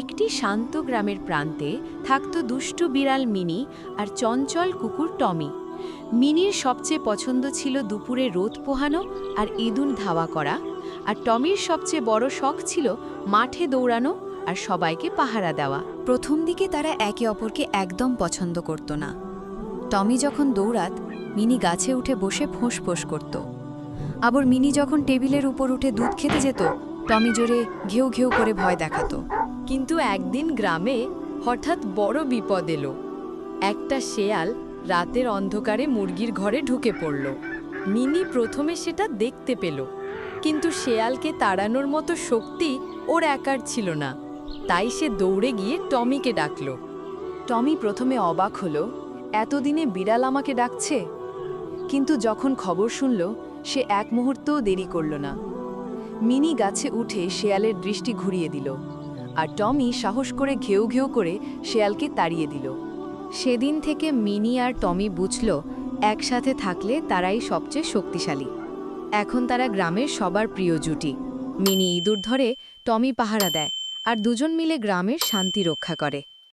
একটি শান্ত গ্রামের প্রান্তে থাকত দুষ্টু বিড়াল মিনি আর চঞ্চল কুকুর টমি। মিনির সবচেয়ে পছন্দ ছিল দুপুরে রোদ পোহানো আর ইঁদুর ধাওয়া করা, আর টমির সবচেয়ে বড় শখ ছিল মাঠে দৌড়ানো আর সবাইকে পাহারা দেওয়া। প্রথম দিকে তারা একে অপরকে একদম পছন্দ করত না। টমি যখন দৌড়াত, মিনি গাছে উঠে বসে ফোঁস করত। আবার মিনি যখন টেবিলের উপর উঠে দুধ খেতে যেত, টমি জোরে ঘেউ ঘেউ করে ভয় দেখাতো। কিন্তু একদিন গ্রামে হঠাৎ বড় বিপদ এলো। একটা শেয়াল রাতের অন্ধকারে মুরগির ঘরে ঢুকে পড়ল। মিনি প্রথমে সেটা দেখতে পেল, কিন্তু শেয়ালকে তাড়ানোর মতো শক্তি ওর একার ছিল না। তাই সে দৌড়ে গিয়ে টমিকে ডাকল। টমি প্রথমে অবাক হলো, এতদিনে বিড়াল আমাকে ডাকছে। কিন্তু যখন খবর শুনল, সে এক মুহূর্তও দেরি করল না। মিনি গাছে উঠে শেয়ালের দৃষ্টি ঘুরিয়ে দিল, আর টমি সাহস করে ঘেউ ঘেউ করে শেয়ালকে তাড়িয়ে দিল। সেদিন থেকে মিনি আর টমি বুঝল, একসাথে থাকলে তারাই সবচেয়ে শক্তিশালী। এখন তারা গ্রামের সবার প্রিয় জুটি। মিনি ইঁদুর ধরে, টমি পাহারা দেয়, আর দুজন মিলে গ্রামের শান্তি রক্ষা করে।